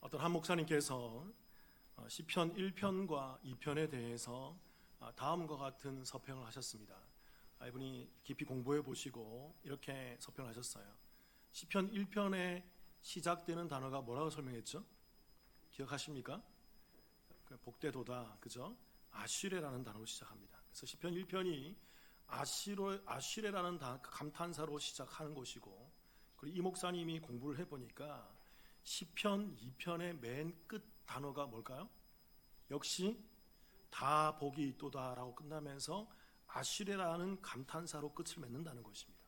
어떤 한 목사님께서 시편 1편과 2편에 대해서 다음과 같은 서평을 하셨습니다. 이분이 깊이 공부해 보시고 이렇게 서평을 하셨어요. 시편 1편에 시작되는 단어가 뭐라고 설명했죠? 기억하십니까? 복되도다, 그죠? 아쉬레라는 단어로 시작합니다. 그래서 시편 1편이 아쉬레라는 감탄사로 시작하는 것이고, 그리고 이 목사님이 공부를 해보니까 시편 2편의 맨 끝 단어가 뭘까요? 역시 다 복이 있도다라고 끝나면서 아쉬레라는 감탄사로 끝을 맺는다는 것입니다.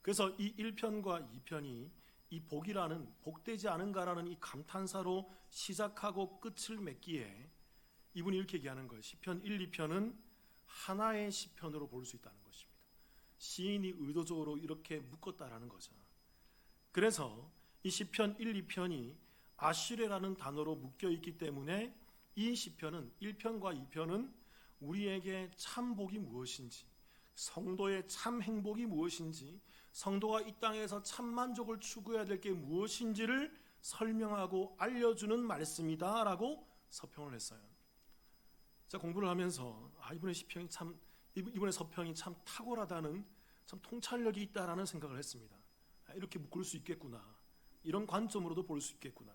그래서 이 1편과 2편이 이 복이라는, 복되지 않은가라는 이 감탄사로 시작하고 끝을 맺기에 이분이 이렇게 얘기하는 거예요. 시편 1, 2편은 하나의 시편으로 볼 수 있다는 것입니다. 시인이 의도적으로 이렇게 묶었다라는 거죠. 그래서 이 시편 1, 2편이 아쉬레라는 단어로 묶여 있기 때문에 이 시편은 1편과 2편은 우리에게 참 복이 무엇인지, 성도의 참 행복이 무엇인지, 성도가 이 땅에서 참 만족을 추구해야 될 게 무엇인지를 설명하고 알려주는 말씀이다 라고 서평을 했어요. 자, 공부를 하면서 이번의 서평이 참 탁월하다는, 참 통찰력이 있다라는 생각을 했습니다. 이렇게 묶을 수 있겠구나, 이런 관점으로도 볼 수 있겠구나.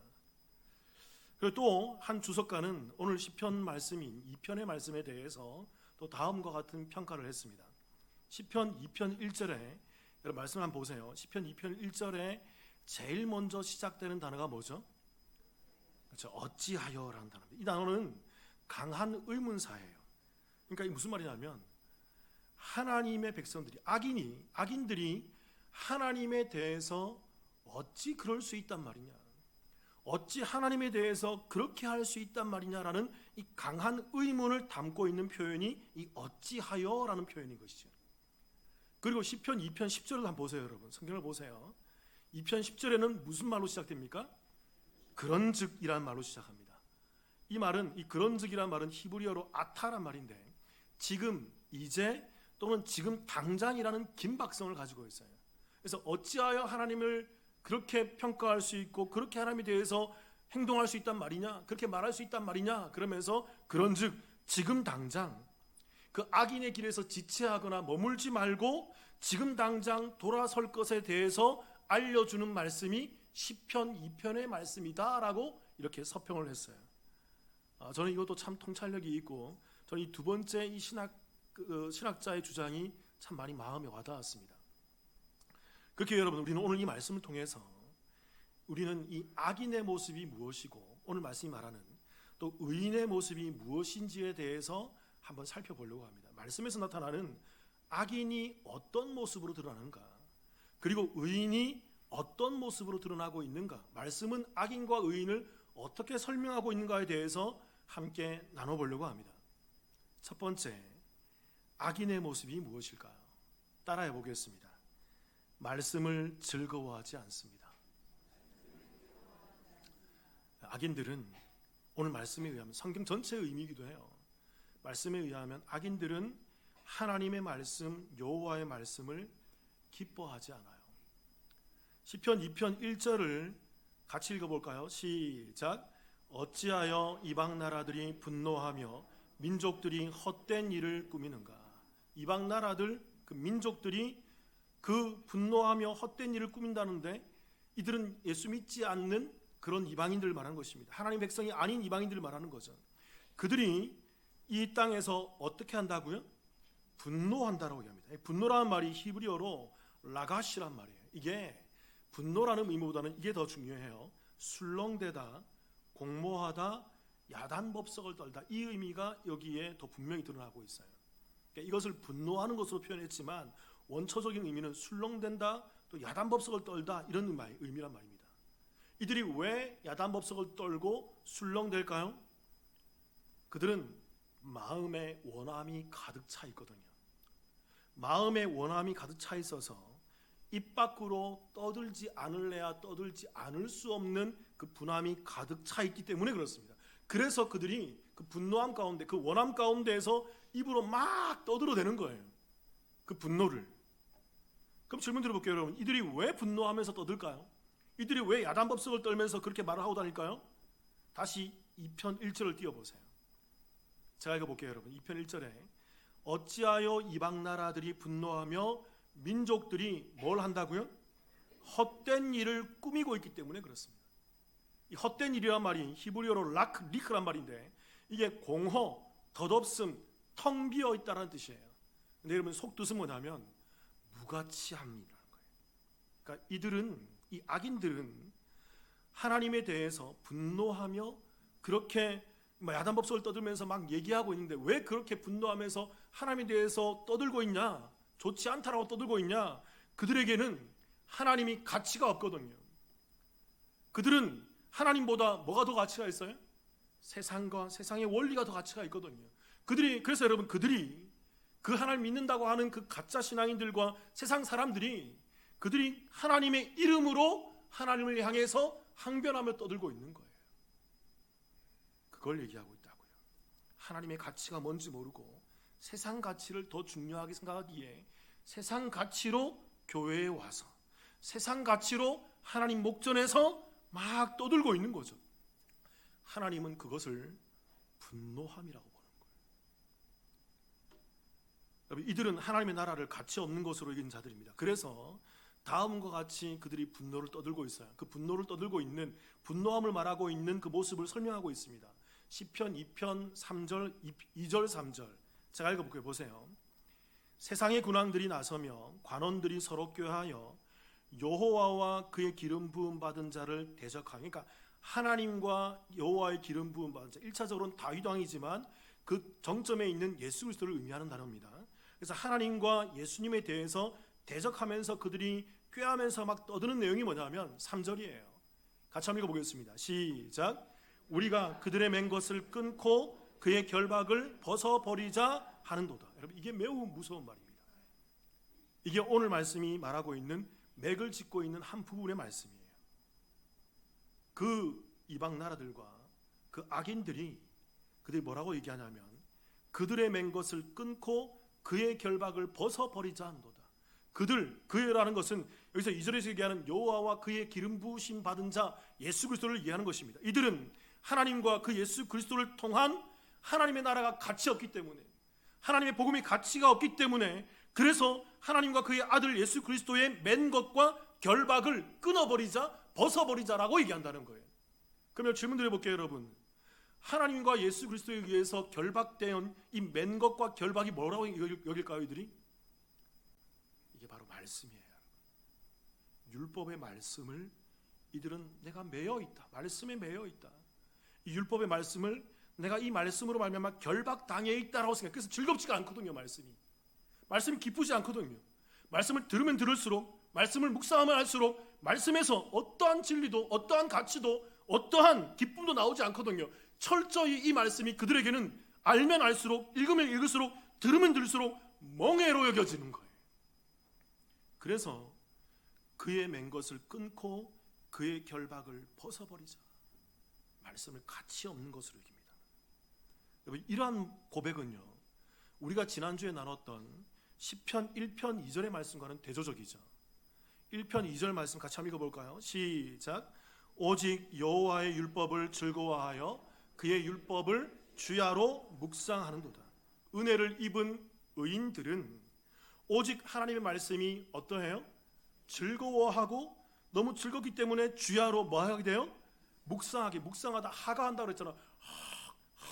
그리고 또 한 주석가는 오늘 시편 말씀인 2편의 말씀에 대해서 또 다음과 같은 평가를 했습니다. 시편 2편 1절에, 여러분 말씀 한번 보세요. 시편 2편 1절에 제일 먼저 시작되는 단어가 뭐죠? 그렇죠, 어찌하여라는 단어입니다. 이 단어는 강한 의문사예요. 그러니까 이게 무슨 말이냐면, 하나님의 백성들이, 악인들이 하나님에 대해서 어찌 그럴 수 있단 말이냐, 어찌 하나님에 대해서 그렇게 할 수 있단 말이냐라는 이 강한 의문을 담고 있는 표현이 이 어찌하여라는 표현인 것이죠. 그리고 시편 2편 10절을 한번 보세요. 여러분 성경을 보세요. 2편 10절에는 무슨 말로 시작됩니까? 그런즉이라는 말로 시작합니다. 이 말은, 이 그런즉이라는 말은 히브리어로 아타란 말인데, 지금, 이제 또는 지금 당장이라는 긴박성을 가지고 있어요. 그래서 어찌하여 하나님을 그렇게 평가할 수 있고 그렇게 하나님에 대해서 행동할 수 있단 말이냐, 그렇게 말할 수 있단 말이냐, 그러면서 그런즉 지금 당장 그 악인의 길에서 지체하거나 머물지 말고 지금 당장 돌아설 것에 대해서 알려주는 말씀이 시편 2편의 말씀이다 라고 이렇게 서평을 했어요. 저는 이것도 참 통찰력이 있고, 저는 이 두 번째 이 신학자의 주장이 참 많이 마음에 와닿았습니다. 그렇게 여러분, 우리는 오늘 이 말씀을 통해서 우리는 이 악인의 모습이 무엇이고 오늘 말씀이 말하는 또 의인의 모습이 무엇인지에 대해서 한번 살펴보려고 합니다. 말씀에서 나타나는 악인이 어떤 모습으로 드러나는가, 그리고 의인이 어떤 모습으로 드러나고 있는가, 말씀은 악인과 의인을 어떻게 설명하고 있는가에 대해서 함께 나눠보려고 합니다. 첫 번째, 악인의 모습이 무엇일까요? 따라해 보겠습니다. 말씀을 즐거워하지 않습니다. 악인들은, 오늘 말씀에 의하면, 성경 전체의 의미이기도 해요. 말씀에 의하면 악인들은 하나님의 말씀, 여호와의 말씀을 기뻐하지 않아요. 시편 2편 1절을 같이 읽어볼까요? 시작. 어찌하여 이방 나라들이 분노하며 민족들이 헛된 일을 꾸미는가. 이방 나라들, 그 민족들이 그 분노하며 헛된 일을 꾸민다는데, 이들은 예수 믿지 않는 그런 이방인들을 말하는 것입니다. 하나님 백성이 아닌 이방인들을 말하는 거죠. 그들이 이 땅에서 어떻게 한다고요? 분노한다라고 합니다. 분노라는 말이 히브리어로 라가시란 말이에요. 이게 분노라는 의미보다는 이게 더 중요해요. 술렁대다, 공모하다, 야단법석을 떨다, 이 의미가 여기에 더 분명히 드러나고 있어요. 그러니까 이것을 분노하는 것으로 표현했지만 원초적인 의미는 술렁댄다, 또 야단법석을 떨다, 이런 의미란 말입니다. 이들이 왜 야단법석을 떨고 술렁댈까요? 그들은 마음의 원함이 가득 차 있거든요. 마음의 원함이 가득 차 있어서 입 밖으로 떠들지 않을래야 떠들지 않을 수 없는 그 분함이 가득 차 있기 때문에 그렇습니다. 그래서 그들이 그 분노함 가운데, 그 원함 가운데에서 입으로 막 떠들어대는 거예요, 그 분노를. 그럼 질문 드려볼게요. 여러분, 이들이 왜 분노하면서 떠들까요? 이들이 왜 야단법석을 떨면서 그렇게 말을 하고 다닐까요? 다시 2편 1절을 띄워보세요. 제가 읽어볼게요, 여러분. 2편 1절에 어찌하여 이방 나라들이 분노하며 민족들이 뭘 한다고요? 헛된 일을 꾸미고 있기 때문에 그렇습니다. 이 헛된 일이란 말이 히브리어로 리크란 말인데 이게 공허, 덧없음, 텅 비어 있다는 뜻이에요. 근데 여러분 속뜻은 뭐냐면 무가치함이라는 거예요. 그러니까 이 악인들은 하나님에 대해서 분노하며 그렇게 야단법석을 떠들면서 막 얘기하고 있는데 왜 그렇게 분노하면서 하나님에 대해서 떠들고 있냐? 좋지 않다라고 떠들고 있냐? 그들에게는 하나님이 가치가 없거든요. 그들은 하나님보다 뭐가 더 가치가 있어요? 세상과 세상의 원리가 더 가치가 있거든요. 그래서 여러분 그들이 그 하나님 믿는다고 하는 그 가짜 신앙인들과 세상 사람들이 그들이 하나님의 이름으로 하나님을 향해서 항변하며 떠들고 있는 거예요. 그걸 얘기하고 있다고요. 하나님의 가치가 뭔지 모르고 세상 가치를 더 중요하게 생각하기에 세상 가치로 교회에 와서 세상 가치로 하나님 목전에서 막 떠들고 있는 거죠. 하나님은 그것을 분노함이라고 보는 거예요. 이들은 하나님의 나라를 가치 없는 것으로 여긴 자들입니다. 그래서 다음과 같이 그들이 분노를 떠들고 있어요. 그 분노를 떠들고 있는 분노함을 말하고 있는 그 모습을 설명하고 있습니다. 시편 2편 3절 2절 3절 제가 읽어볼게요. 보세요. 세상의 군왕들이 나서며 관원들이 서로 꾀하여 여호와와 그의 기름 부음 받은 자를 대적하며, 그러니까 하나님과 여호와의 기름 부음 받은 자, 1차적으로는 다윗 왕이지만 그 정점에 있는 예수 그리스도를 의미하는 단어입니다. 그래서 하나님과 예수님에 대해서 대적하면서 그들이 꾀하면서 막 떠드는 내용이 뭐냐면 3절이에요. 같이 한번 읽어보겠습니다. 시작. 우리가 그들의 맨 것을 끊고 그의 결박을 벗어버리자 하는도다. 여러분 이게 매우 무서운 말입니다. 이게 오늘 말씀이 말하고 있는 맥을 짚고 있는 한 부분의 말씀이에요. 그 이방 나라들과 그 악인들이 그들이 뭐라고 얘기하냐면 그들의 맨 것을 끊고 그의 결박을 벗어버리자 한도다. 그의라는 것은 여기서 2절에서 얘기하는 여호와와 그의 기름 부으심 받은 자 예수 그리스도를 이해하는 것입니다. 이들은 하나님과 그 예수 그리스도를 통한 하나님의 나라가 가치 없기 때문에, 하나님의 복음이 가치가 없기 때문에, 그래서 하나님과 그의 아들 예수 그리스도의 맨 것과 결박을 끊어버리자, 벗어버리자라고 얘기한다는 거예요. 그러면 질문 드려볼게요, 여러분. 하나님과 예수 그리스도에 의해서 결박된 이 맨 것과 결박이 뭐라고 여길까요, 이들이? 이게 바로 말씀이에요. 율법의 말씀을 이들은 내가 매여 있다, 말씀에 매여 있다, 이 율법의 말씀을 내가 이 말씀으로 말미암아 결박당해 있다라고 생각해요. 그래서 즐겁지가 않거든요. 말씀이 기쁘지 않거든요. 말씀을 들으면 들을수록, 말씀을 묵상하면 할수록 말씀에서 어떠한 진리도 어떠한 가치도 어떠한 기쁨도 나오지 않거든요. 철저히 이 말씀이 그들에게는 알면 알수록, 읽으면 읽을수록, 들으면 들을수록 멍해로 여겨지는 거예요. 그래서 그의 맨 것을 끊고 그의 결박을 벗어버리자, 말씀을 가치 없는 것으로 여깁니다. 여러분 이러한 고백은요, 우리가 지난주에 나눴던 시편 1편 2절의 말씀과는 대조적이죠. 1편 2절 말씀 같이 한번 읽어볼까요? 시작. 오직 여호와의 율법을 즐거워하여 그의 율법을 주야로 묵상하는도다. 은혜를 입은 의인들은 오직 하나님의 말씀이 어떠해요? 즐거워하고, 너무 즐겁기 때문에 주야로 뭐 하게 돼요? 묵상하다 하가한다고 그랬잖아.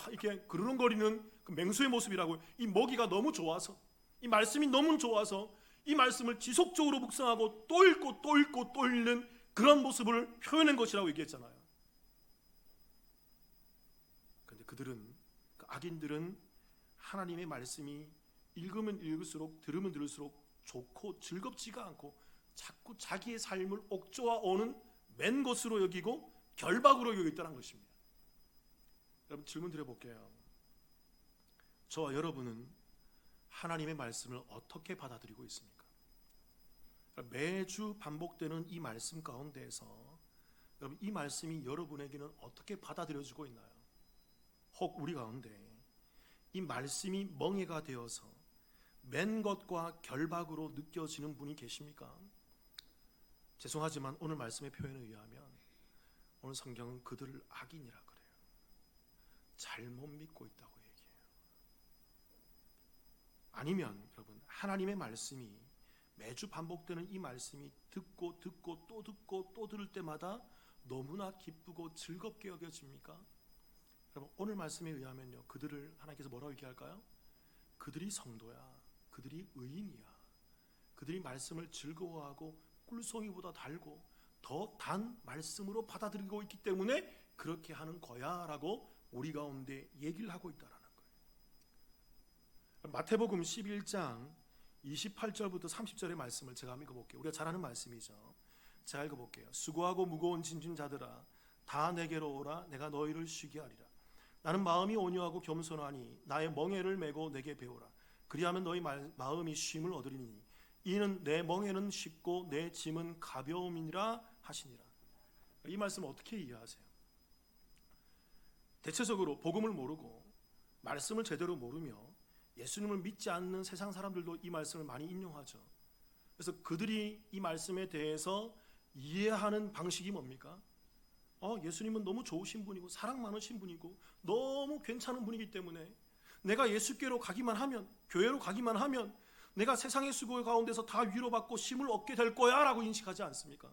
이렇게 그르릉거리는 그 맹수의 모습이라고요. 이 먹이가 너무 좋아서, 이 말씀이 너무 좋아서 이 말씀을 지속적으로 묵상하고 또 읽고 또 읽고 또 읽는 그런 모습을 표현한 것이라고 얘기했잖아요. 그런데 그 악인들은 하나님의 말씀이 읽으면 읽을수록, 들으면 들을수록 좋고 즐겁지가 않고 자꾸 자기의 삶을 옥조아 오는 맨 것으로 여기고 결박으로 여기있다는 것입니다. 여러분 질문 드려볼게요. 저와 여러분은 하나님의 말씀을 어떻게 받아들이고 있습니까? 매주 반복되는 이 말씀 가운데에서 여러분 이 말씀이 여러분에게는 어떻게 받아들여지고 있나요? 혹 우리 가운데 이 말씀이 멍해가 되어서 맨 것과 결박으로 느껴지는 분이 계십니까? 죄송하지만 오늘 말씀의 표현에 의하면 오늘 성경은 그들을 악인이라 그래요. 잘못 믿고 있다고 얘기해요. 아니면 여러분, 하나님의 말씀이 매주 반복되는 이 말씀이 듣고 또 들을 때마다 너무나 기쁘고 즐겁게 여겨집니까? 여러분, 오늘 말씀에 의하면요, 그들을 하나님께서 뭐라고 얘기할까요? 그들이 성도야, 그들이 의인이야, 그들이 말씀을 즐거워하고 꿀송이보다 달고 더 단 말씀으로 받아들이고 있기 때문에 그렇게 하는 거야 라고 우리 가운데 얘기를 하고 있다는 거예요. 마태복음 11장 28절부터 30절의 말씀을 제가 한번 읽어볼게요. 우리가 잘 아는 말씀이죠. 제가 읽어볼게요. 수고하고 무거운 짐진 자들아 다 내게로 오라. 내가 너희를 쉬게 하리라. 나는 마음이 온유하고 겸손하니 나의 멍에를 메고 내게 배우라. 그리하면 너희 마음이 쉼을 얻으리니 이는 내 멍에는 쉽고 내 짐은 가벼움이니라 하시니라. 이 말씀을 어떻게 이해하세요? 대체적으로 복음을 모르고 말씀을 제대로 모르며 예수님을 믿지 않는 세상 사람들도 이 말씀을 많이 인용하죠. 그래서 그들이 이 말씀에 대해서 이해하는 방식이 뭡니까? 예수님은 너무 좋으신 분이고 사랑 많으신 분이고 너무 괜찮은 분이기 때문에 내가 예수께로 가기만 하면, 교회로 가기만 하면 내가 세상의 수고 가운데서 다 위로받고 쉼을 얻게 될 거야 라고 인식하지 않습니까?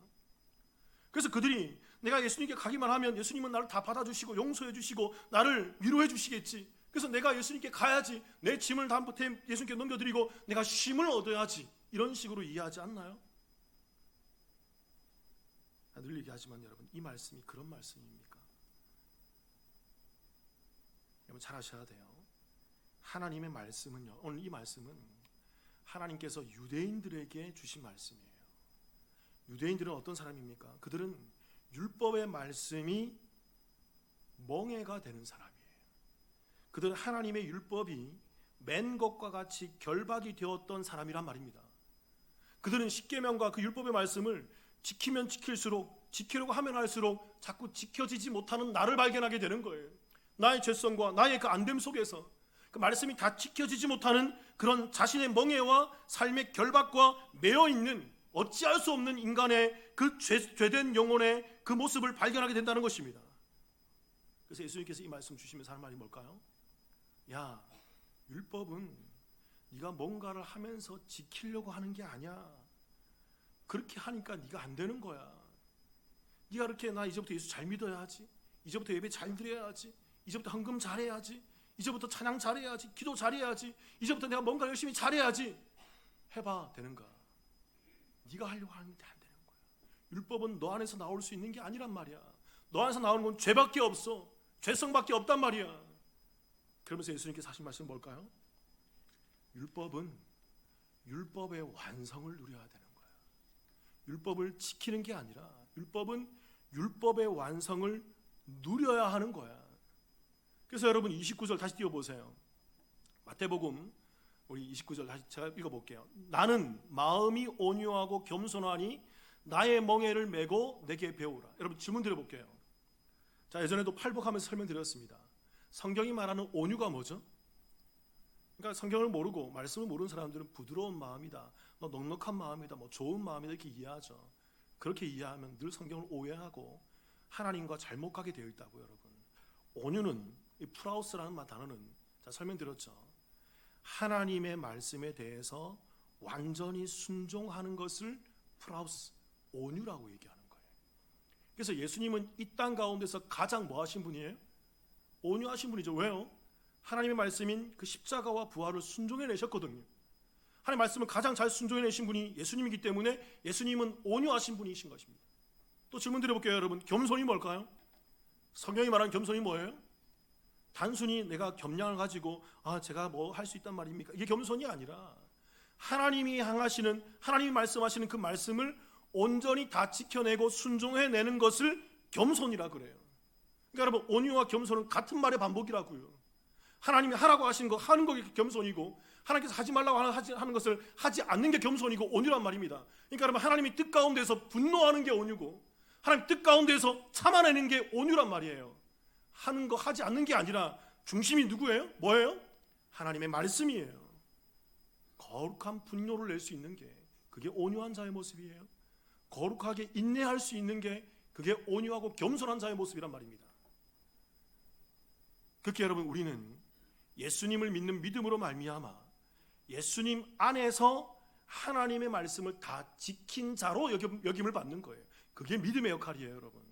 그래서 그들이 내가 예수님께 가기만 하면 예수님은 나를 다 받아주시고 용서해 주시고 나를 위로해 주시겠지. 그래서 내가 예수님께 가야지, 내 짐을 다 예수님께 넘겨드리고 내가 쉼을 얻어야지, 이런 식으로 이해하지 않나요? 늘 얘기하지만 여러분, 이 말씀이 그런 말씀입니까? 여러분 잘 아셔야 돼요. 하나님의 말씀은요, 오늘 이 말씀은 하나님께서 유대인들에게 주신 말씀이에요. 유대인들은 어떤 사람입니까? 그들은 율법의 말씀이 멍에가 되는 사람이에요. 그들은 하나님의 율법이 맨 것과 같이 결박이 되었던 사람이란 말입니다. 그들은 십계명과 그 율법의 말씀을 지키면 지킬수록, 지키려고 하면 할수록 자꾸 지켜지지 못하는 나를 발견하게 되는 거예요. 나의 죄성과 나의 그 안됨 속에서 그 말씀이 다 지켜지지 못하는 그런 자신의 멍에와 삶의 결박과 매여있는 어찌할 수 없는 인간의 그 죄된 영혼의 그 모습을 발견하게 된다는 것입니다. 그래서 예수님께서 이 말씀 주시면서 하는 말이 뭘까요? 야, 율법은 네가 뭔가를 하면서 지키려고 하는 게 아니야. 그렇게 하니까 네가 안 되는 거야. 네가 그렇게 나 이제부터 예수 잘 믿어야 하지, 이제부터 예배 잘 드려야 하지, 이제부터 헌금 잘해야지, 이제부터 찬양 잘해야지, 기도 잘해야지, 이제부터 내가 뭔가 열심히 잘해야지 해봐 되는가? 네가 하려고 하는데 안 되는 거야. 율법은 너 안에서 나올 수 있는 게 아니란 말이야. 너 안에서 나오는 건 죄밖에 없어. 죄성밖에 없단 말이야. 그러면서 예수님께서 하신 말씀은 뭘까요? 율법은 율법의 완성을 누려야 되는 거야. 율법을 지키는 게 아니라 율법은 율법의 완성을 누려야 하는 거야. 그래서 여러분 29절 다시 띄워보세요. 마태복음 우리 29절 다시 제가 읽어볼게요. 나는 마음이 온유하고 겸손하니 나의 멍에를 메고 내게 배우라. 여러분 질문 드려볼게요. 자, 예전에도 팔복하면서 설명드렸습니다. 성경이 말하는 온유가 뭐죠? 그러니까 성경을 모르고 말씀을 모르는 사람들은 부드러운 마음이다, 너 넉넉한 마음이다, 뭐 좋은 마음이다 이렇게 이해하죠. 그렇게 이해하면 늘 성경을 오해하고 하나님과 잘못 가게 되어 있다고. 여러분, 온유는 이 프라우스라는 단어는 자 설명드렸죠. 하나님의 말씀에 대해서 완전히 순종하는 것을 프라우스, 온유라고 얘기하는 거예요. 그래서 예수님은 이 땅 가운데서 가장 뭐 하신 분이에요? 온유하신 분이죠. 왜요? 하나님의 말씀인 그 십자가와 부활을 순종해 내셨거든요. 하나님의 말씀을 가장 잘 순종해 내신 분이 예수님이기 때문에 예수님은 온유하신 분이신 것입니다. 또 질문 드려볼게요. 여러분, 겸손이 뭘까요? 성경이 말하는 겸손이 뭐예요? 단순히 내가 겸양을 가지고 제가 뭐 할 수 있단 말입니까? 이게 겸손이 아니라 하나님이 향하시는, 하나님이 말씀하시는 그 말씀을 온전히 다 지켜내고 순종해내는 것을 겸손이라 그래요. 그러니까 여러분, 온유와 겸손은 같은 말의 반복이라고요. 하나님이 하라고 하신 거 하는 게 겸손이고, 하나님께서 하지 말라고 하는 것을 하지 않는 게 겸손이고 온유란 말입니다. 그러니까 여러분, 하나님이 뜻 가운데서 분노하는 게 온유고, 하나님 뜻 가운데서 참아내는 게 온유란 말이에요. 하는 거 하지 않는 게 아니라 중심이 누구예요? 뭐예요? 하나님의 말씀이에요. 거룩한 분노를 낼 수 있는 게 그게 온유한 자의 모습이에요. 거룩하게 인내할 수 있는 게 그게 온유하고 겸손한 자의 모습이란 말입니다. 그렇게 여러분, 우리는 예수님을 믿는 믿음으로 말미암아 예수님 안에서 하나님의 말씀을 다 지킨 자로 여김을 받는 거예요. 그게 믿음의 역할이에요, 여러분.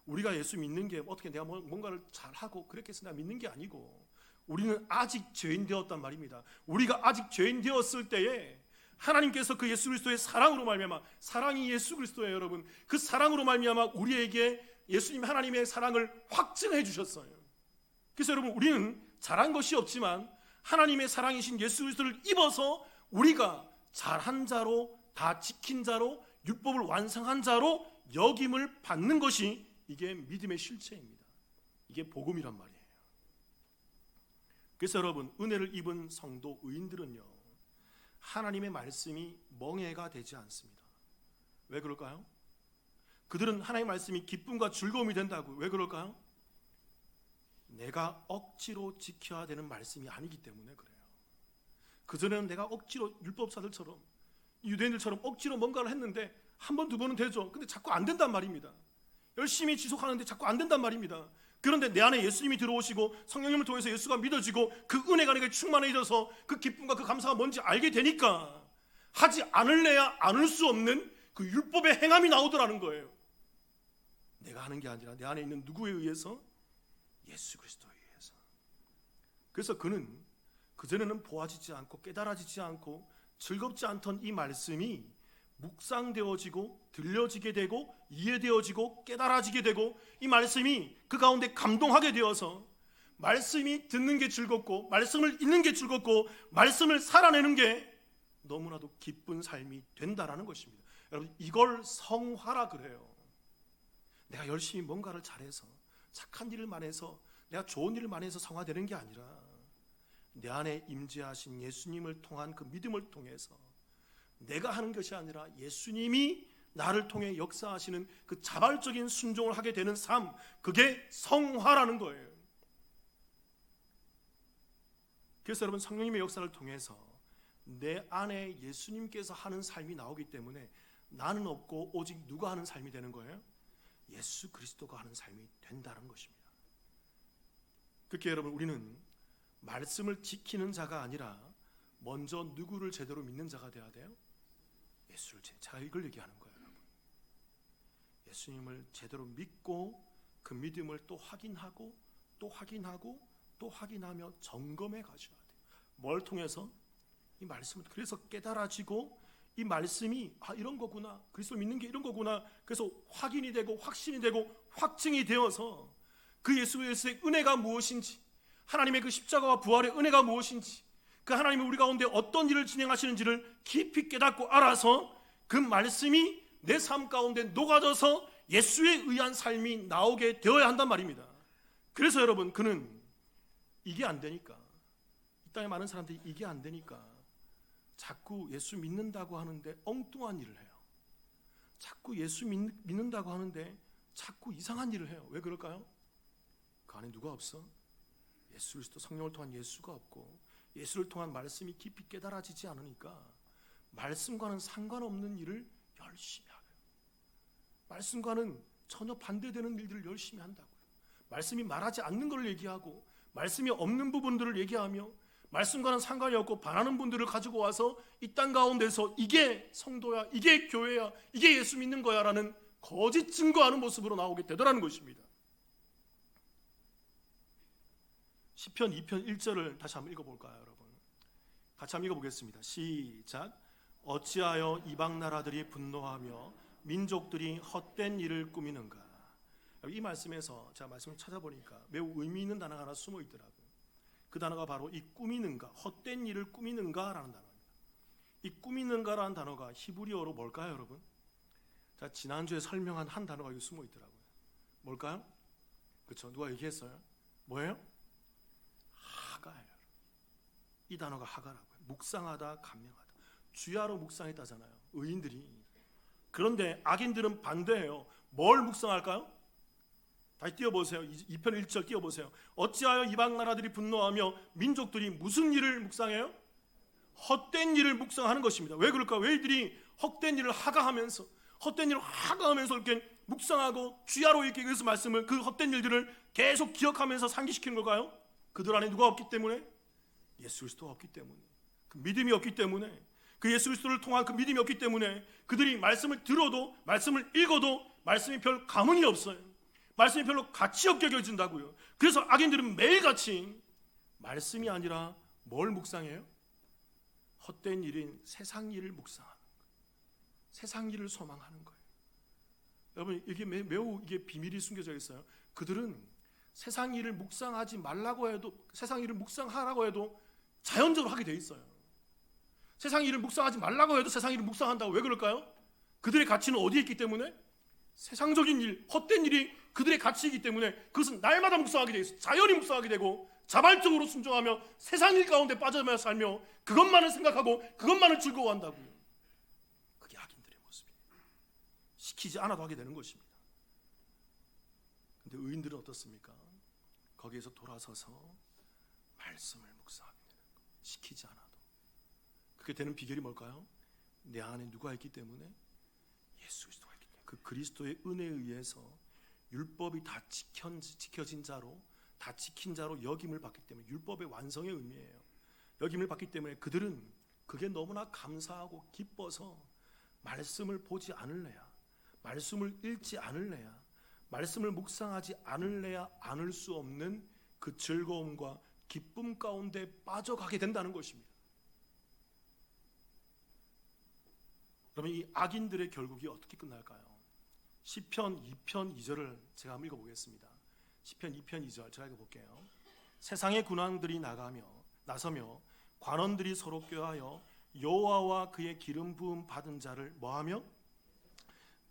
우리가 예수 믿는 게 어떻게 내가 뭔가를 잘하고 그렇게 해서 내가 믿는 게 아니고, 우리는 아직 죄인 되었단 말입니다. 우리가 아직 죄인 되었을 때에 하나님께서 그 예수 그리스도의 사랑으로 말미암아, 사랑이 예수 그리스도예요, 여러분. 그 사랑으로 말미암아 우리에게 예수님 하나님의 사랑을 확증해 주셨어요. 그래서 여러분, 우리는 잘한 것이 없지만 하나님의 사랑이신 예수 그리스도를 입어서 우리가 잘한 자로, 다 지킨 자로, 율법을 완성한 자로 여김을 받는 것이 이게 믿음의 실체입니다. 이게 복음이란 말이에요. 그래서 여러분, 은혜를 입은 성도 의인들은요, 하나님의 말씀이 멍해가 되지 않습니다. 왜 그럴까요? 그들은 하나님의 말씀이 기쁨과 즐거움이 된다고. 왜 그럴까요? 내가 억지로 지켜야 되는 말씀이 아니기 때문에 그래요. 그전에는 내가 억지로 율법사들처럼, 유대인들처럼 억지로 뭔가를 했는데 한 번, 두 번은 되죠. 근데 자꾸 안 된단 말입니다. 열심히 지속하는데 자꾸 안 된단 말입니다. 그런데 내 안에 예수님이 들어오시고 성령님을 통해서 예수가 믿어지고 그 은혜가 내게 충만해져서 그 기쁨과 그 감사가 뭔지 알게 되니까 하지 않을래야 않을 수 없는 그 율법의 행함이 나오더라는 거예요. 내가 하는 게 아니라 내 안에 있는 누구에 의해서? 예수 그리스도에 의해서. 그래서 그는 그전에는 보아지지 않고 깨달아지지 않고 즐겁지 않던 이 말씀이 묵상되어지고 들려지게 되고 이해되어지고 깨달아지게 되고, 이 말씀이 그 가운데 감동하게 되어서 말씀이 듣는 게 즐겁고 말씀을 읽는 게 즐겁고 말씀을 살아내는 게 너무나도 기쁜 삶이 된다라는 것입니다. 여러분, 이걸 성화라 그래요. 내가 열심히 뭔가를 잘해서 착한 일을 많이 해서 내가 좋은 일을 많이 해서 성화되는 게 아니라 내 안에 임재하신 예수님을 통한 그 믿음을 통해서 내가 하는 것이 아니라 예수님이 나를 통해 역사하시는 그 자발적인 순종을 하게 되는 삶, 그게 성화라는 거예요. 그래서 여러분, 성령님의 역사를 통해서 내 안에 예수님께서 하는 삶이 나오기 때문에 나는 없고 오직 누가 하는 삶이 되는 거예요? 예수 그리스도가 하는 삶이 된다는 것입니다. 그렇게 여러분, 우리는 말씀을 지키는 자가 아니라 먼저 누구를 제대로 믿는 자가 돼야 돼요? 예수를. 제가 이걸 얘기하는 거예요, 여러분. 예수님을 제대로 믿고 그 믿음을 또 확인하고 또 확인하고 또 확인하며 점검해 가셔야 돼요. 뭘 통해서? 이 말씀을. 그래서 깨달아지고 이 말씀이 이런 거구나, 그리스도 믿는 게 이런 거구나, 그래서 확인이 되고 확신이 되고 확증이 되어서 그 예수 그리스도의 은혜가 무엇인지, 하나님의 그 십자가와 부활의 은혜가 무엇인지, 그 하나님이 우리 가운데 어떤 일을 진행하시는지를 깊이 깨닫고 알아서 그 말씀이 내 삶 가운데 녹아져서 예수에 의한 삶이 나오게 되어야 한단 말입니다. 그래서 여러분, 그는 이게 안 되니까, 이 땅에 많은 사람들이 이게 안 되니까 자꾸 예수 믿는다고 하는데 엉뚱한 일을 해요. 자꾸 예수 믿는다고 하는데 자꾸 이상한 일을 해요. 왜 그럴까요? 그 안에 누가 없어? 예수 그리스도, 성령을 통한 예수가 없고 예수를 통한 말씀이 깊이 깨달아지지 않으니까 말씀과는 상관없는 일을 열심히 하고요. 말씀과는 전혀 반대되는 일들을 열심히 한다고요. 말씀이 말하지 않는 걸 얘기하고 말씀이 없는 부분들을 얘기하며 말씀과는 상관이 없고 반하는 분들을 가지고 와서 이 땅 가운데서 이게 성도야, 이게 교회야, 이게 예수 믿는 거야 라는 거짓 증거하는 모습으로 나오게 되더라는 것입니다. 시편 2편 1절을 다시 한번 읽어볼까요, 여러분? 같이 한번 읽어보겠습니다. 시작. 어찌하여 이방 나라들이 분노하며 민족들이 헛된 일을 꾸미는가. 이 말씀에서 제가 말씀을 찾아보니까 매우 의미 있는 단어가 하나 숨어 있더라고요. 그 단어가 바로 이 꾸미는가, 헛된 일을 꾸미는가라는 단어입니다. 이 꾸미는가라는 단어가 히브리어로 뭘까요, 여러분? 자, 지난주에 설명한 한 단어가 여기 숨어 있더라고요. 뭘까요? 그렇죠? 누가 얘기했어요? 뭐예요? 하가예요. 이 단어가 하가라고요. 묵상하다, 감명하다. 주야로 묵상했다잖아요, 의인들이. 그런데 악인들은 반대예요. 뭘 묵상할까요? 다시 띄워보세요. 2편 1절 띄워보세요. 어찌하여 이방 나라들이 분노하며 민족들이 무슨 일을 묵상해요? 헛된 일을 묵상하는 것입니다. 왜 그럴까? 왜 이들이 헛된 일을 하가하면서 이렇게 묵상하고 주야로 읽기 위해서 말씀을, 그 헛된 일들을 계속 기억하면서 상기시키는 걸까요? 그들 안에 누가 없기 때문에? 예수 그리스도가 없기 때문에, 그 믿음이 없기 때문에, 그 예수 그리스도를 통한 그 믿음이 없기 때문에 그들이 말씀을 들어도, 말씀을 읽어도 말씀이 별 감흥이 없어요. 말씀이 별로 가치 없게 여겨진다고요. 그래서 악인들은 매일같이 말씀이 아니라 뭘 묵상해요? 헛된 일인 세상 일을 묵상하는 거예요. 세상 일을 소망하는 거예요. 여러분, 이게 매우 이게 비밀이 숨겨져 있어요. 그들은 세상 일을 묵상하지 말라고 해도, 세상 일을 묵상하라고 해도 자연적으로 하게 돼 있어요. 세상 일을 묵상하지 말라고 해도 세상 일을 묵상한다고. 왜 그럴까요? 그들의 가치는 어디에 있기 때문에? 세상적인 일, 헛된 일이 그들의 가치이기 때문에 그것은 날마다 묵상하게 돼 있어요. 자연히 묵상하게 되고 자발적으로 순종하며 세상 일 가운데 빠져만 살며 그것만을 생각하고 그것만을 즐거워한다고요. 그게 악인들의 모습이에요. 시키지 않아도 하게 되는 것입니다. 근데 의인들은 어떻습니까? 거기에서 돌아서서 말씀을 묵상하게 되는 거예요. 시키지 않아도. 그게 되는 비결이 뭘까요? 내 안에 누가 있기 때문에? 예수 그리스도가 있기 때문에. 그 그리스도의 은혜에 의해서 율법이 다 지켜진 자로, 다 지킨 자로 역임을 받기 때문에, 율법의 완성의 의미예요. 역임을 받기 때문에 그들은 그게 너무나 감사하고 기뻐서 말씀을 보지 않을래야, 말씀을 읽지 않을래야, 말씀을 묵상하지 않을래야 않을 수 없는 그 즐거움과 기쁨 가운데 빠져가게 된다는 것입니다. 그러면 이 악인들의 결국이 어떻게 끝날까요? 시편 2편 2절을 제가 한번 읽어보겠습니다. 시편 2편 2절 제가 읽어볼게요. 세상의 군왕들이 나서며 관원들이 서로 꾀하여 여호와와 그의 기름 부음 받은 자를 뭐하며?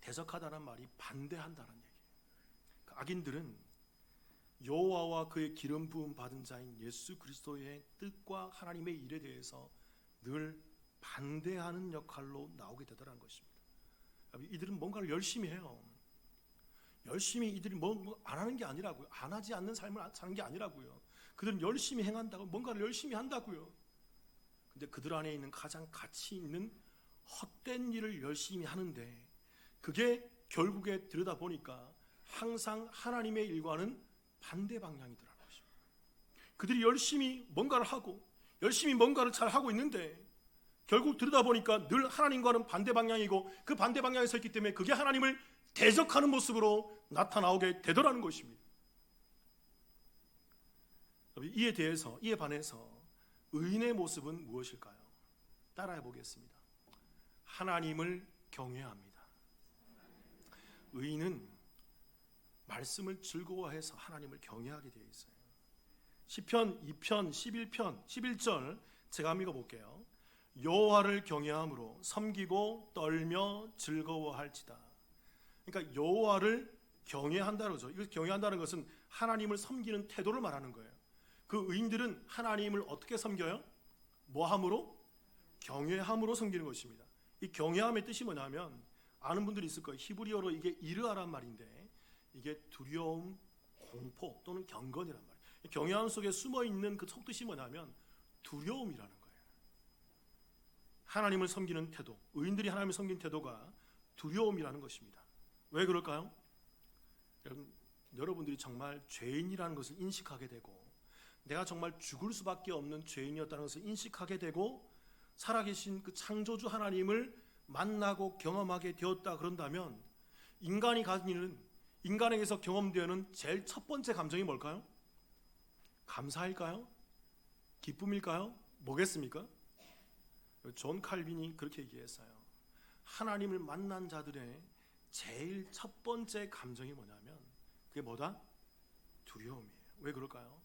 대적하다는 말이 반대한다는 얘기예요. 그 악인들은 여호와와 그의 기름 부음 받은 자인 예수 그리스도의 뜻과 하나님의 일에 대해서 늘 반대하는 역할로 나오게 되더라는 것입니다. 이들은 뭔가를 열심히 해요. 열심히 이들이 뭐 안 하는 게 아니라고요. 안 하지 않는 삶을 사는 게 아니라고요. 그들은 열심히 행한다고, 뭔가를 열심히 한다고요. 근데 그들 안에 있는 가장 가치 있는 헛된 일을 열심히 하는데 그게 결국에 들여다보니까 항상 하나님의 일과는 반대 방향이더라는 것입니다. 그들이 열심히 뭔가를 하고 열심히 뭔가를 잘 하고 있는데 결국 들여다보니까 늘 하나님과는 반대 방향이고 그 반대 방향에 서 있기 때문에 그게 하나님을 대적하는 모습으로 나타나오게 되더라는 것입니다. 이에 반해서 의인의 모습은 무엇일까요? 따라해 보겠습니다. 하나님을 경외합니다. 의인은 말씀을 즐거워해서 하나님을 경외하게 되어 있어요. 시편 2편 11편 11절 제가 한번 읽어볼게요. 여호와를 경외함으로 섬기고 떨며 즐거워할지다. 그러니까 여호와를 경외한다는 거죠. 이걸 경외한다는 것은 하나님을 섬기는 태도를 말하는 거예요. 그 의인들은 하나님을 어떻게 섬겨요? 뭐함으로? 경외함으로 섬기는 것입니다. 이 경외함의 뜻이 뭐냐면 아는 분들이 있을 거예요. 히브리어로 이게 이르아란 말인데 이게 두려움, 공포 또는 경건이란 말이에요. 경외함 속에 숨어있는 그 속뜻이 뭐냐면 두려움이라는 거예요. 하나님을 섬기는 태도, 의인들이 하나님을 섬기는 태도가 두려움이라는 것입니다. 왜 그럴까요? 여러분들이 정말 죄인이라는 것을 인식하게 되고 내가 정말 죽을 수밖에 없는 죄인이었다는 것을 인식하게 되고 살아계신 그 창조주 하나님을 만나고 경험하게 되었다 그런다면 인간이 가지는, 인간에게서 경험되는 제일 첫 번째 감정이 뭘까요? 감사일까요? 기쁨일까요? 뭐겠습니까? 존 칼빈이 그렇게 얘기했어요. 하나님을 만난 자들의 제일 첫 번째 감정이 뭐냐면 그게 뭐다? 두려움이에요. 왜 그럴까요?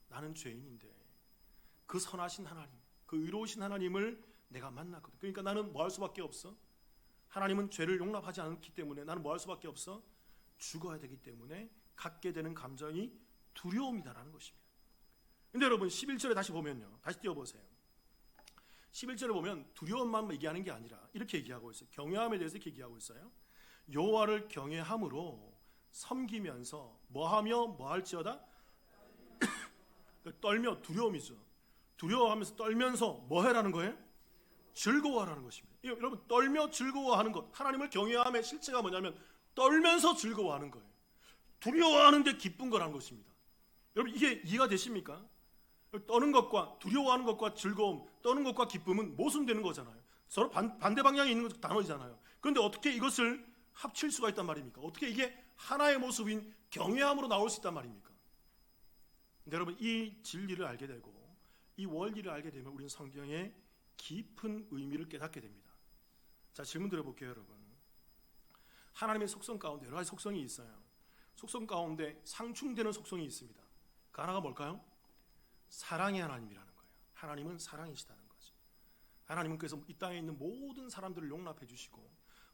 나는 죄인인데 그 선하신 하나님, 그 의로우신 하나님을 내가 만났거든. 그러니까 나는 뭐 할 수밖에 없어? 하나님은 죄를 용납하지 않기 때문에 나는 뭐 할 수밖에 없어? 죽어야 되기 때문에 갖게 되는 감정이 두려움이다라는 것입니다. 근데 여러분 11절에 다시 보면요, 다시 띄워보세요. 11절에 보면 두려움만 얘기하는 게 아니라 이렇게 얘기하고 있어요. 경외함에 대해서 이렇게 얘기하고 있어요. 여호와를 경외함으로 섬기면서 뭐하며 뭐할지어다? 떨며, 두려움이죠. 두려워하면서 떨면서 뭐 해라는 거예요? 즐거워하라는 것입니다. 여러분, 떨며 즐거워하는 것, 하나님을 경외함의 실체가 뭐냐면 떨면서 즐거워하는 거예요. 두려워하는데 기쁜 거라는 것입니다. 여러분, 이게 이해가 되십니까? 떠는 것과 두려워하는 것과 즐거움, 떠는 것과 기쁨은 모순되는 거잖아요. 서로 반대 방향에 있는 단어이잖아요. 그런데 어떻게 이것을 합칠 수가 있단 말입니까? 어떻게 이게 하나의 모습인 경외함으로 나올 수 있단 말입니까? 근데 여러분, 이 진리를 알게 되고 이 원리를 알게 되면 우리는 성경의 깊은 의미를 깨닫게 됩니다. 자, 질문 드려볼게요, 여러분. 하나님의 속성 가운데 여러 가지 속성이 있어요. 속성 가운데 상충되는 속성이 있습니다. 그 하나가 뭘까요? 사랑의 하나님이라는 거예요. 하나님은 사랑이시다는 거죠. 하나님은 그래서 이 땅에 있는 모든 사람들을 용납해 주시고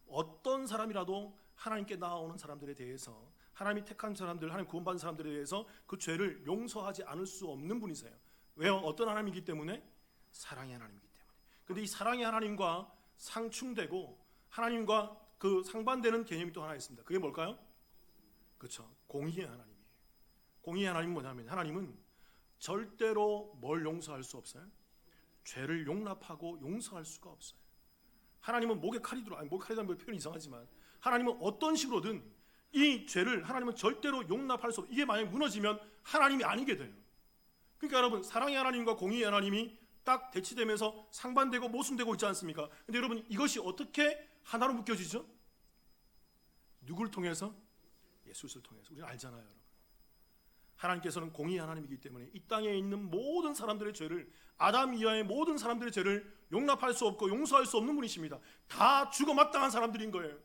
어떤 사람이라도 하나님께 나아오는 사람들에 대해서, 하나님이 택한 사람들, 하나님 구원받은 사람들에 대해서 그 죄를 용서하지 않을 수 없는 분이세요. 왜요? 어떤 하나님이기 때문에? 사랑의 하나님이기 때문에. 그런데 이 사랑의 하나님과 상충되고 하나님과 그 상반되는 개념이 또 하나 있습니다. 그게 뭘까요? 그렇죠. 공의의 하나님이에요. 공의의 하나님은 뭐냐면, 하나님은 절대로 뭘 용서할 수 없어요? 죄를 용납하고 용서할 수가 없어요. 하나님은 목에 칼이 들어, 목에 칼이 들어는 표현이 이상하지만 하나님은 어떤 식으로든 이 죄를 하나님은 절대로 용납할 수 없어요. 이게 만약 무너지면 하나님이 아니게 돼요. 그러니까 여러분, 사랑의 하나님과 공의의 하나님이 딱 대치되면서 상반되고 모순되고 있지 않습니까? 근데 여러분, 이것이 어떻게 하나로 묶여지죠? 누굴 통해서? 예수를 통해서. 우리는 알잖아요, 여러분. 하나님께서는 공의의 하나님이기 때문에 이 땅에 있는 모든 사람들의 죄를, 아담 이하의 모든 사람들의 죄를 용납할 수 없고 용서할 수 없는 분이십니다. 다 죽어 마땅한 사람들인 거예요.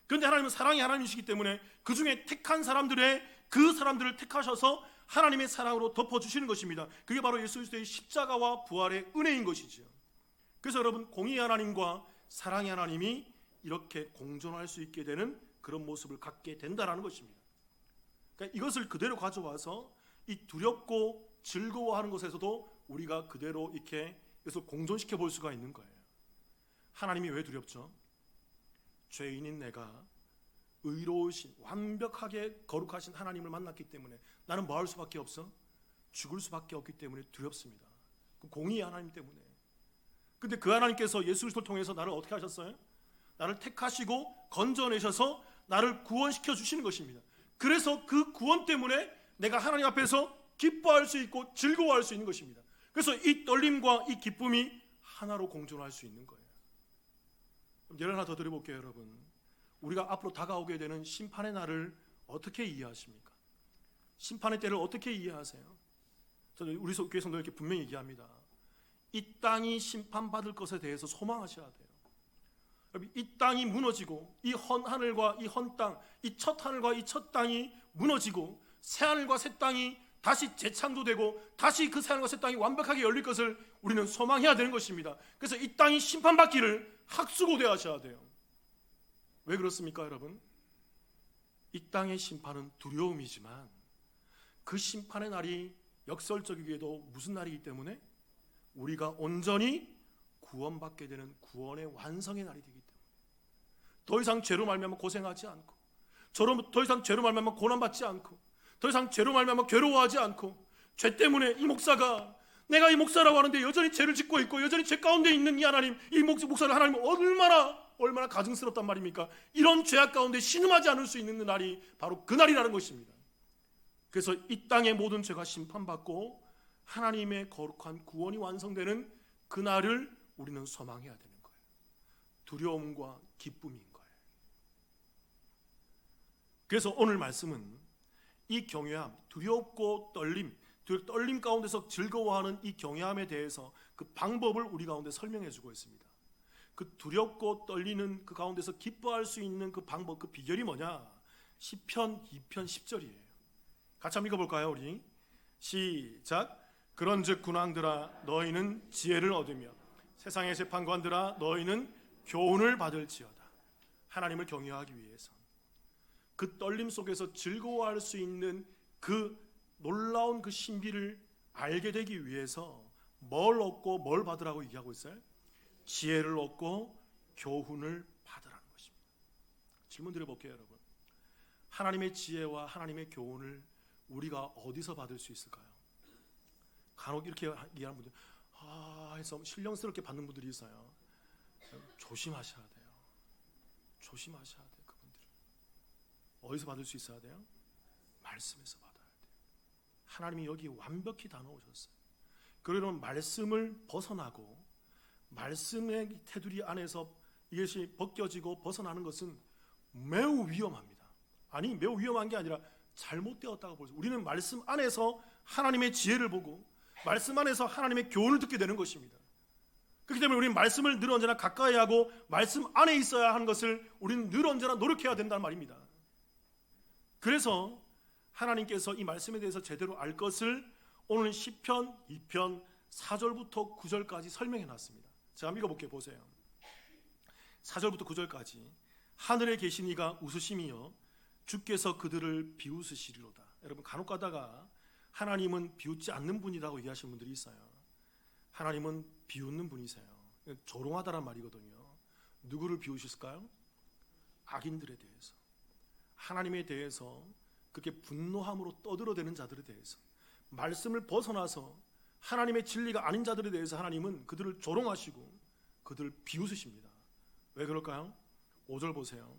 그런데 하나님은 사랑의 하나님이시기 때문에 그 중에 택한 사람들의 그 사람들을 택하셔서 하나님의 사랑으로 덮어주시는 것입니다. 그게 바로 예수 그리스도의 십자가와 부활의 은혜인 것이죠. 그래서 여러분, 공의의 하나님과 사랑의 하나님이 이렇게 공존할 수 있게 되는 그런 모습을 갖게 된다는 것입니다. 그러니까 이것을 그대로 가져와서 이 두렵고 즐거워하는 것에서도 우리가 그대로 이렇게 그래서 공존시켜 볼 수가 있는 거예요. 하나님이 왜 두렵죠? 죄인인 내가 의로우신, 완벽하게 거룩하신 하나님을 만났기 때문에 나는 뭐 할 수밖에 없어? 죽을 수밖에 없기 때문에 두렵습니다. 공의의 하나님 때문에. 근데 그 하나님께서 예수 그리스도를 통해서 나를 어떻게 하셨어요? 나를 택하시고 건져내셔서 나를 구원시켜 주시는 것입니다. 그래서 그 구원 때문에 내가 하나님 앞에서 기뻐할 수 있고 즐거워할 수 있는 것입니다. 그래서 이 떨림과 이 기쁨이 하나로 공존할 수 있는 거예요. 예를 하나 더 드려볼게요, 여러분. 우리가 앞으로 다가오게 되는 심판의 날을 어떻게 이해하십니까? 심판의 때를 어떻게 이해하세요? 저는 우리 교회 성도들께 분명히 얘기합니다. 이 땅이 심판받을 것에 대해서 소망하셔야 돼요. 이 땅이 무너지고 이 헌 하늘과 이 헌 땅, 이 첫 하늘과 이 첫 땅이 무너지고 새 하늘과 새 땅이 다시 재창조되고 다시 그 새 하늘과 새 땅이 완벽하게 열릴 것을 우리는 소망해야 되는 것입니다. 그래서 이 땅이 심판받기를 학수고대하셔야 돼요. 왜 그렇습니까, 여러분? 이 땅의 심판은 두려움이지만 그 심판의 날이 역설적이게도 무슨 날이기 때문에? 우리가 온전히 구원받게 되는 구원의 완성의 날이 되기 때문에 더 이상 죄로 말미암아 고생하지 않고, 더 이상 죄로 말미암아 고난받지 않고, 더 이상 죄로 말미암아 괴로워하지 않고, 죄 때문에 이 목사가, 내가 이 목사라고 하는데 여전히 죄를 짓고 있고 여전히 죄 가운데 있는 이 하나님, 이 목사를 하나님은 얼마나 가증스럽단 말입니까? 이런 죄악 가운데 신음하지 않을 수 있는 날이 바로 그 날이라는 것입니다. 그래서 이 땅의 모든 죄가 심판받고 하나님의 거룩한 구원이 완성되는 그 날을 우리는 소망해야 되는 거예요. 두려움과 기쁨인 거예요. 그래서 오늘 말씀은 이 경외함, 두렵고 떨림 가운데서 즐거워하는 이 경외함에 대해서 그 방법을 우리 가운데 설명해 주고 있습니다. 그 두렵고 떨리는 그 가운데서 기뻐할 수 있는 그 방법, 그 비결이 뭐냐? 시편 2편 10절이에요. 같이 한번 읽어볼까요, 우리? 시작. 그런즉 군왕들아, 너희는 지혜를 얻으며 세상의 재판관들아, 너희는 교훈을 받을지어다. 하나님을 경외하기 위해서 그 떨림 속에서 즐거워할 수 있는 그 놀라운 그 신비를 알게 되기 위해서 뭘 얻고 뭘 받으라고 얘기하고 있어요? 지혜를 얻고 교훈을 받으라는 것입니다. 질문 드려볼게요, 여러분. 하나님의 지혜와 하나님의 교훈을 우리가 어디서 받을 수 있을까요? 간혹 이렇게 얘기하는 분들, 해서 신령스럽게 받는 분들이 있어요. 조심하셔야 돼요. 조심하셔야 돼요. 그분들 어디서 받을 수 있어야 돼요? 말씀에서 받아야 돼요. 하나님이 여기 완벽히 다 넣으셨어요. 그러면 말씀을 벗어나고 말씀의 테두리 안에서 이것이 벗겨지고 벗어나는 것은 매우 위험합니다. 아니, 매우 위험한 게 아니라 잘못되었다고 볼 수. 우리는 말씀 안에서 하나님의 지혜를 보고 말씀 안에서 하나님의 교훈을 듣게 되는 것입니다. 그렇기 때문에 우리는 말씀을 늘 언제나 가까이 하고 말씀 안에 있어야 하는 것을 우리는 늘 언제나 노력해야 된다는 말입니다. 그래서 하나님께서 이 말씀에 대해서 제대로 알 것을 오늘 시편 2편 4절부터 9절까지 설명해 놨습니다. 제가 한번 읽어볼게요. 보세요. 4절부터 9절까지 하늘에 계신 이가 웃으심이여 주께서 그들을 비웃으시리로다. 여러분, 간혹 가다가 하나님은 비웃지 않는 분이라고 얘기하시는 분들이 있어요. 하나님은 비웃는 분이세요. 조롱하다란 말이거든요. 누구를 비웃으실까요? 악인들에 대해서, 하나님에 대해서 그렇게 분노함으로 떠들어대는 자들에 대해서, 말씀을 벗어나서 하나님의 진리가 아닌 자들에 대해서 하나님은 그들을 조롱하시고 그들을 비웃으십니다. 왜 그럴까요? 5절 보세요.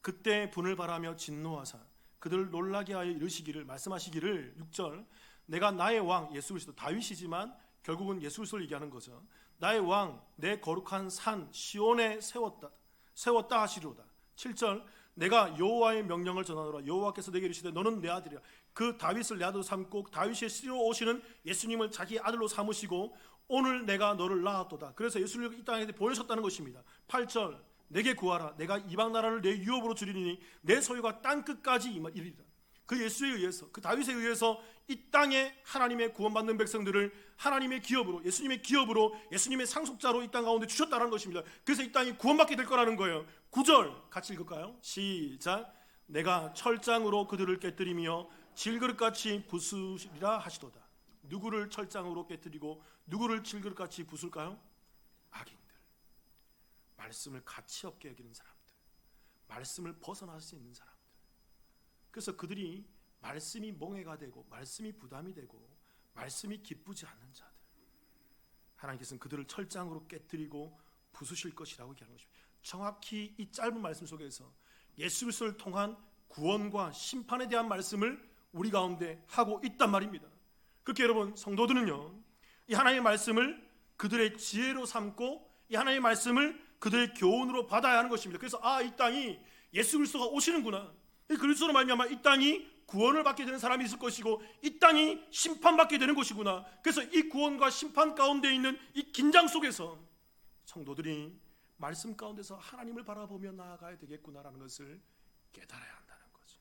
그때 분을 바라며 진노하사 그들을 놀라게 하여 이르시기를, 말씀하시기를, 6절, 내가 나의 왕 예수 그리스도, 다윗이지만 결국은 예수 그리스도를 얘기하는 거죠. 나의 왕 내 거룩한 산 시온에 세웠다 하시리로다. 7절, 내가 여호와의 명령을 전하노라. 여호와께서 내게 이르시되 너는 내 아들이라. 그 다윗을 내 아들로 삼고 다윗의 씨로 오시는 예수님을 자기 아들로 삼으시고 오늘 내가 너를 낳았도다. 그래서 예수님을 이 땅에 보내셨다는 것입니다. 8절, 내게 구하라. 내가 이방 나라를 내 유업으로 주리니 내 소유가 땅 끝까지 이르리라. 그 예수에 의해서, 그 다윗에 의해서 이 땅에 하나님의 구원받는 백성들을 하나님의 기업으로, 예수님의 기업으로, 예수님의 상속자로 이 땅 가운데 주셨다는 것입니다. 그래서 이 땅이 구원받게 될 거라는 거예요. 9절 같이 읽을까요? 시작. 내가 철장으로 그들을 깨뜨리며 질그릇같이 부수리라 하시도다. 누구를 철장으로 깨뜨리고 누구를 질그릇같이 부술까요? 악인들, 말씀을 가치 없게 여기는 사람들, 말씀을 벗어날 수 있는 사람들. 그래서 그들이 말씀이 멍해가 되고 말씀이 부담이 되고 말씀이 기쁘지 않는 자들, 하나님께서는 그들을 철장으로 깨뜨리고 부수실 것이라고 얘기하는 것입니다. 정확히 이 짧은 말씀 속에서 예수 그리스도를 통한 구원과 심판에 대한 말씀을 우리 가운데 하고 있단 말입니다. 그렇게 여러분, 성도들은요, 이 하나님의 말씀을 그들의 지혜로 삼고 이 하나님의 말씀을 그들의 교훈으로 받아야 하는 것입니다. 그래서 이 땅이 예수 그리스도가 오시는구나, 이 그리스도로 말미암아 이 땅이 구원을 받게 되는 사람이 있을 것이고 이 땅이 심판받게 되는 것이구나. 그래서 이 구원과 심판 가운데 있는 이 긴장 속에서 성도들이 말씀 가운데서 하나님을 바라보며 나아가야 되겠구나라는 것을 깨달아야 한다는 거죠.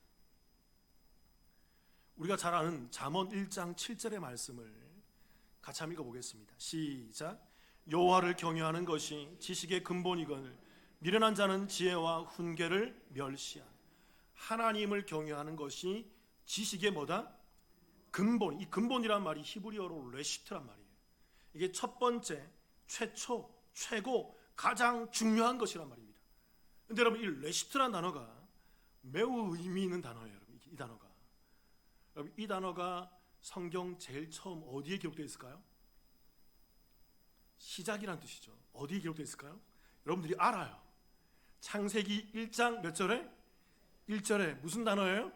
우리가 잘 아는 잠언 1장 7절의 말씀을 같이 한번 읽어보겠습니다. 시작. 여호와를 경외하는 것이 지식의 근본이거늘 미련한 자는 지혜와 훈계를 멸시한. 하나님을 경외하는 것이 지식의 뭐다? 근본. 이 근본이란 말이 히브리어로 레시트란 말이에요. 이게 첫 번째, 최초, 최고, 가장 중요한 것이란 말입니다. 근데 여러분, 이 레시트란 단어가 매우 의미 있는 단어예요. 여러분, 이 단어가, 여러분, 이 단어가 성경 제일 처음 어디에 기록되어 있을까요? 시작이란 뜻이죠. 어디에 기록되어 있을까요? 여러분들이 알아요. 창세기 1장 몇 절에? 1절에 무슨 단어예요?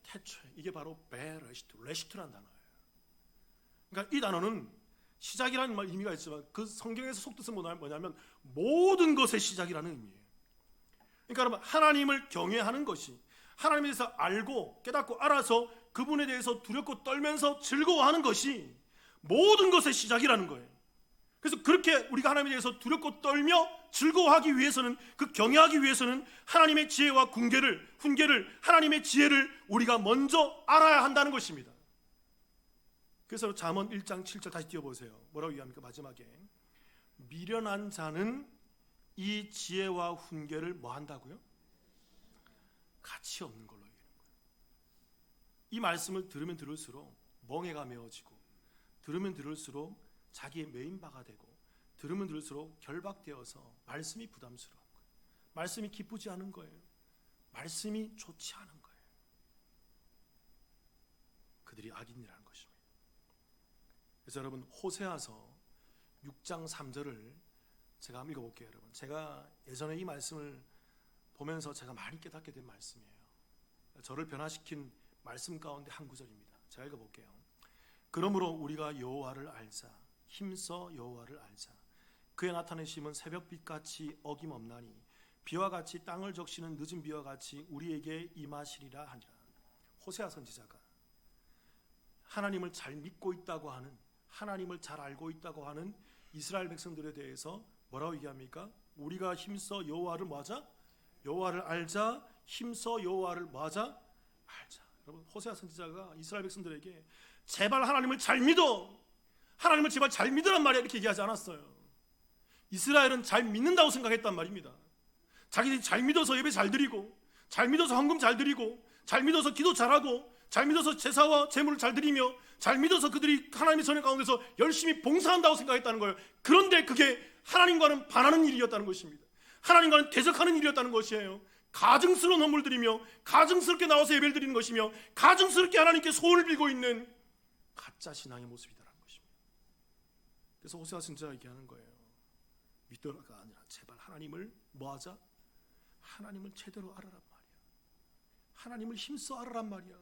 태초에. 이게 바로 베레시트, 레시트라는 단어예요. 그러니까 이 단어는 시작이라는 말 의미가 있지만 그 성경에서 속뜻은 뭐냐면 모든 것의 시작이라는 의미예요. 그러니까 여러분, 하나님을 경외하는 것이, 하나님에 대해서 알고 깨닫고 알아서 그분에 대해서 두렵고 떨면서 즐거워하는 것이 모든 것의 시작이라는 거예요. 그래서 그렇게 우리가 하나님에 대해서 두렵고 떨며 즐거워하기 위해서는, 그 경외하기 위해서는 하나님의 지혜와 훈계를 하나님의 지혜를 우리가 먼저 알아야 한다는 것입니다. 그래서 잠언 1장 7절 다시 띄워보세요. 뭐라고 얘기합니까? 마지막에 미련한 자는 이 지혜와 훈계를 뭐 한다고요? 가치 없는 걸로 얘기하는 거예요. 이 말씀을 들으면 들을수록 멍해가 메어지고, 들으면 들을수록 자기의 메인바가 되고, 들으면 들을수록 결박되어서 말씀이 부담스러운 거예요. 말씀이 기쁘지 않은 거예요. 말씀이 좋지 않은 거예요. 그들이 악인이라는 것입니다. 그래서 여러분, 호세아서 6장 3절을 제가 한번 읽어볼게요, 여러분. 제가 예전에 이 말씀을 보면서 제가 많이 깨닫게 된 말씀이에요. 저를 변화시킨 말씀 가운데 한 구절입니다. 제가 읽어볼게요. 그러므로 우리가 여호와를 알자, 힘써 여호와를 알자. 그의 나타내심은 새벽빛같이 어김없나니 비와 같이 땅을 적시는 늦은 비와 같이 우리에게 임하시리라 하니라. 호세아 선지자가 하나님을 잘 믿고 있다고 하는, 하나님을 잘 알고 있다고 하는 이스라엘 백성들에 대해서 뭐라고 얘기합니까? 우리가 힘써 여호와를 뭐하자? 여호와를 알자. 힘써 여호와를 뭐하자? 알자. 여러분, 호세아 선지자가 이스라엘 백성들에게 제발 하나님을 잘 믿어, 하나님을 제발 잘 믿으란 말이야, 이렇게 얘기하지 않았어요. 이스라엘은 잘 믿는다고 생각했단 말입니다. 자기들이 잘 믿어서 예배 잘 드리고, 잘 믿어서 헌금 잘 드리고, 잘 믿어서 기도 잘하고, 잘 믿어서 제사와 제물을 잘 드리며, 잘 믿어서 그들이 하나님의 선행 가운데서 열심히 봉사한다고 생각했다는 거예요. 그런데 그게 하나님과는 반하는 일이었다는 것입니다. 하나님과는 대적하는 일이었다는 것이에요. 가증스러운 헌물 드리며, 가증스럽게 나와서 예배를 드리는 것이며, 가증스럽게 하나님께 소원을 빌고 있는 가짜 신앙의 모습이다라는 것입니다. 그래서 호세아 선지자가 얘기하는 거예요. 믿어라가 아니라 제발 하나님을 뭐하자? 하나님을 제대로 알아란 말이야. 하나님을 힘써 알아란 말이야.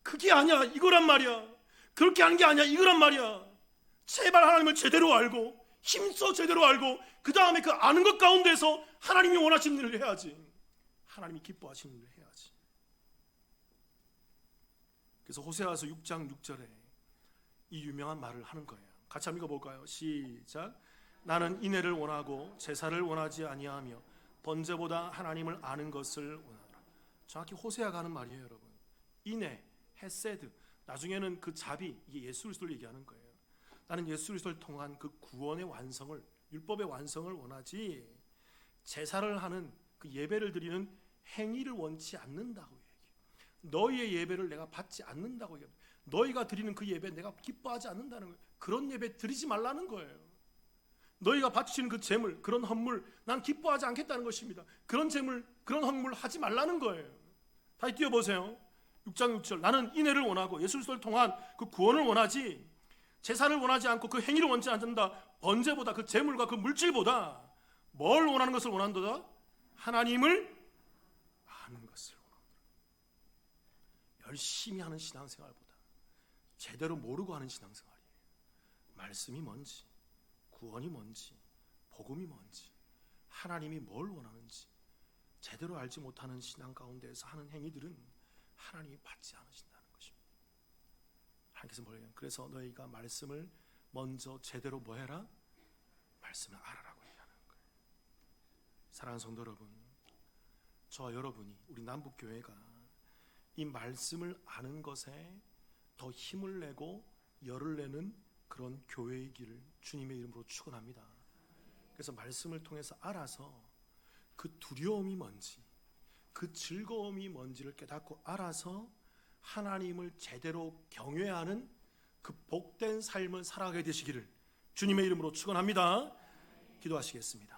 그게 아니야, 이거란 말이야. 그렇게 하는 게 아니야, 이거란 말이야. 제발 하나님을 제대로 알고, 힘써 제대로 알고, 그 다음에 그 아는 것 가운데서 하나님이 원하시는 일을 해야지. 하나님이 기뻐하시는 일을 해야지. 그래서 호세아서 6장 6절에 이 유명한 말을 하는 거예요. 같이 한번 읽어볼까요? 시작. 나는 인애를 원하고 제사를 원하지 아니하며 번제보다 하나님을 아는 것을 원하노라. 정확히 호세아가 하는 말이에요, 여러분. 인애, 헤세드, 나중에는 그 자비, 이게 예수 그리스도를 얘기하는 거예요. 나는 예수 그리스도를 통한 그 구원의 완성을, 율법의 완성을 원하지 제사를 하는 그 예배를 드리는 행위를 원치 않는다고 얘기해요. 너희의 예배를 내가 받지 않는다고 얘기해요. 너희가 드리는 그 예배 내가 기뻐하지 않는다는 거예요. 그런 예배 드리지 말라는 거예요. 너희가 바치는 그 제물, 그런 헌물 난 기뻐하지 않겠다는 것입니다. 그런 제물, 그런 헌물 하지 말라는 거예요. 다시 띄워보세요. 6장 6절. 나는 인애를 원하고 예수 그리스도를 통한 그 구원을 원하지 제사를 원하지 않고 그 행위를 원치 않는다. 번제보다, 그 제물과 그 물질보다 뭘 원하는 것을 원한도다? 하나님을 아는 것을 원한다. 열심히 하는 신앙생활보다 제대로 모르고 하는 신앙생활이에요. 말씀이 뭔지, 구원이 뭔지, 복음이 뭔지, 하나님이 뭘 원하는지 제대로 알지 못하는 신앙 가운데에서 하는 행위들은 하나님이 받지 않으신다는 것입니다. 하나님께서 뭐예요? 그래서 너희가 말씀을 먼저 제대로 뭐 해라? 말씀을 알아라고 얘기하는 거예요. 사랑하는 성도 여러분, 저와 여러분이, 우리 남북교회가 이 말씀을 아는 것에 더 힘을 내고 열을 내는 그런 교회의 길을 주님의 이름으로 축원합니다. 그래서 말씀을 통해서 알아서 그 두려움이 뭔지, 그 즐거움이 뭔지를 깨닫고 알아서 하나님을 제대로 경외하는 그 복된 삶을 살아가게 되시기를 주님의 이름으로 축원합니다. 기도하시겠습니다.